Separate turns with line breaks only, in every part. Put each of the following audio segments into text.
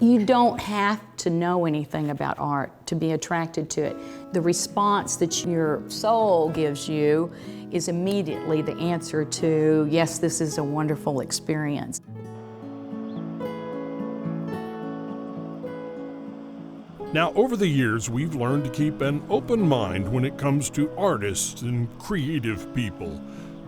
You don't have to know anything about art to be attracted to it. The response that your soul gives you is immediately the answer to, yes, this is a wonderful experience.
Now, over the years, we've learned to keep an open mind when it comes to artists and creative people.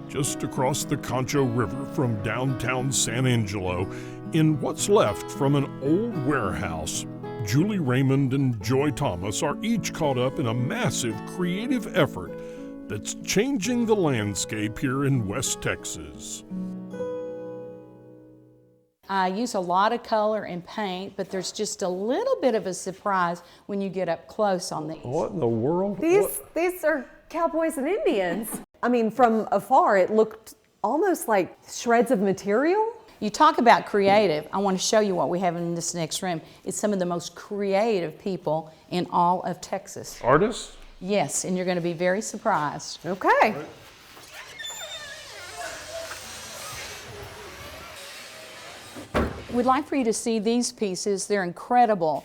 Just across the Concho River from downtown San Angelo, in what's left from an old warehouse, Julie Raymond and Joy Thomas are each caught up in a massive creative effort that's changing the landscape here in West Texas.
I use a lot of color and paint, but there's just a little bit of a surprise when you get up close on these.
What in the world?
These are cowboys and Indians. I mean, from afar, it looked almost like shreds of material.
You talk about creative. I want to show you what we have in this next room. It's some of the most creative people in all of Texas.
Artists?
Yes, and you're going to be very surprised.
Okay.
We'd like for you to see these pieces. They're incredible.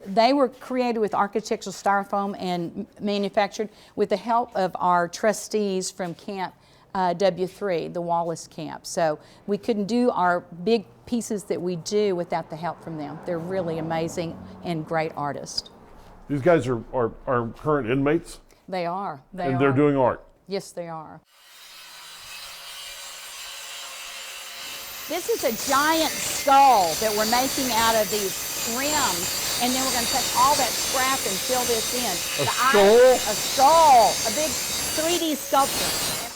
They were created with architectural styrofoam and manufactured with the help of our trustees from Camp W3, the Wallace Camp. So we couldn't do our big pieces that we do without the help from them. They're really amazing and great artists.
These guys are current inmates?
They are.
And they're doing art?
Yes, they are. This is a giant skull that we're making out of these rims, and then we're going to take all that scrap and fill this in. A skull, a big 3D sculpture.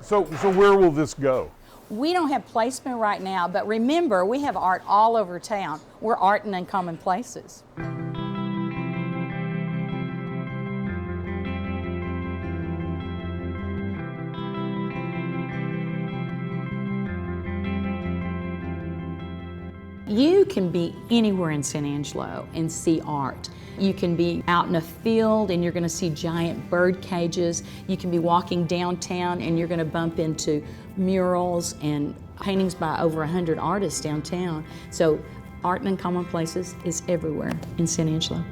So where will this go?
We don't have placement right now, but remember, we have art all over town. We're art in uncommon places. You can be anywhere in San Angelo and see art. You can be out in a field and you're going to see giant bird cages. You can be walking downtown and you're going to bump into murals and paintings by over 100 artists downtown. So art in uncommon places is everywhere in San Angelo.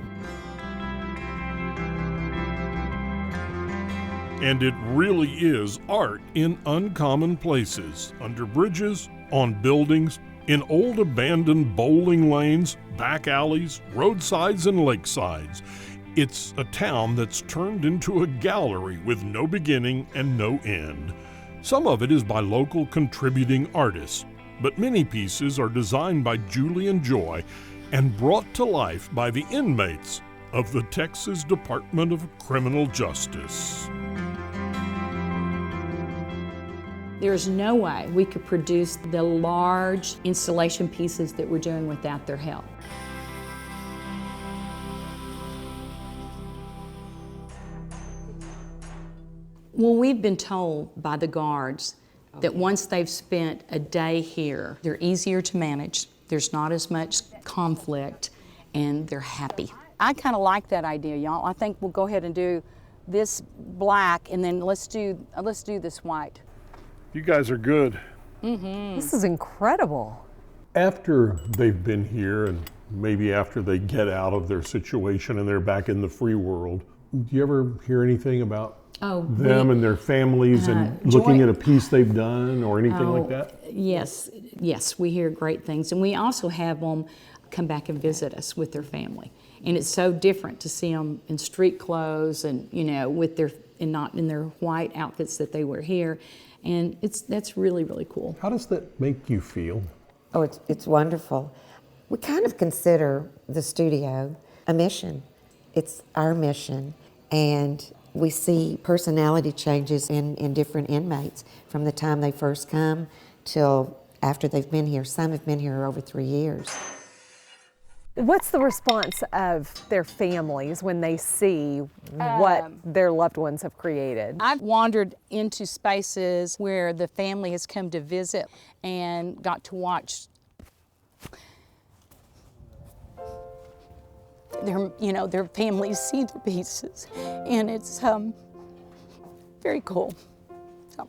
And it really is art in uncommon places, under bridges, on buildings, in old abandoned bowling lanes, back alleys, roadsides, and lakesides. It's a town that's turned into a gallery with no beginning and no end. Some of it is by local contributing artists, but many pieces are designed by Julie and Joy and brought to life by the inmates of the Texas Department of Criminal Justice.
There's no way we could produce the large installation pieces that we're doing without their help. Well, we've been told by the guards that once they've spent a day here, they're easier to manage, there's not as much conflict, and they're happy. I kind of like that idea, y'all. I think we'll go ahead and do this black, and then let's do this white.
You guys are good.
Mm-hmm.
This is incredible.
After they've been here and maybe after they get out of their situation and they're back in the free world, do you ever hear anything about them and their families and looking at a piece they've done or anything like that?
Yes, we hear great things. And we also have them come back and visit us with their family. And it's so different to see them in street clothes and, with their, and not in their white outfits that they wear here. And that's really, really cool.
How does that make you feel?
Oh, it's wonderful. We kind of consider the studio a mission. It's our mission, and we see personality changes in different inmates from the time they first come till after they've been here. Some have been here over 3 years.
What's the response of their families when they see what their loved ones have created?
I've wandered into spaces where the family has come to visit and got to watch their families see the pieces, and it's very cool. So.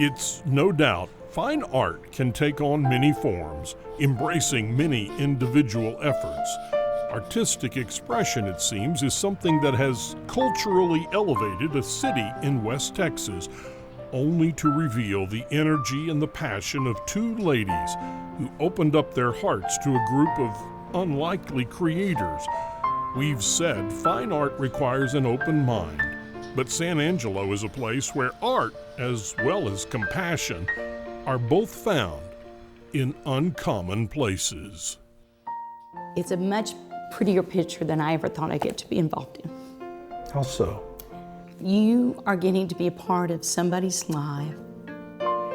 It's no doubt fine art can take on many forms, embracing many individual efforts. Artistic expression, it seems, is something that has culturally elevated a city in West Texas, only to reveal the energy and the passion of two ladies who opened up their hearts to a group of unlikely creators. We've said fine art requires an open mind, but San Angelo is a place where art, as well as compassion, are both found in uncommon places.
It's a much prettier picture than I ever thought I'd get to be involved in.
How so?
You are getting to be a part of somebody's life,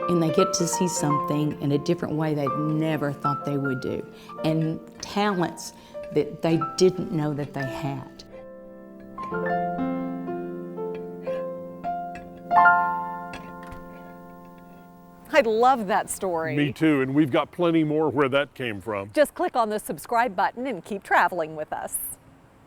and they get to see something in a different way they never thought they would do, and talents that they didn't know that they had.
I love that story.
Me too, and we've got plenty more where that came from.
Just click on the subscribe button and keep traveling with us.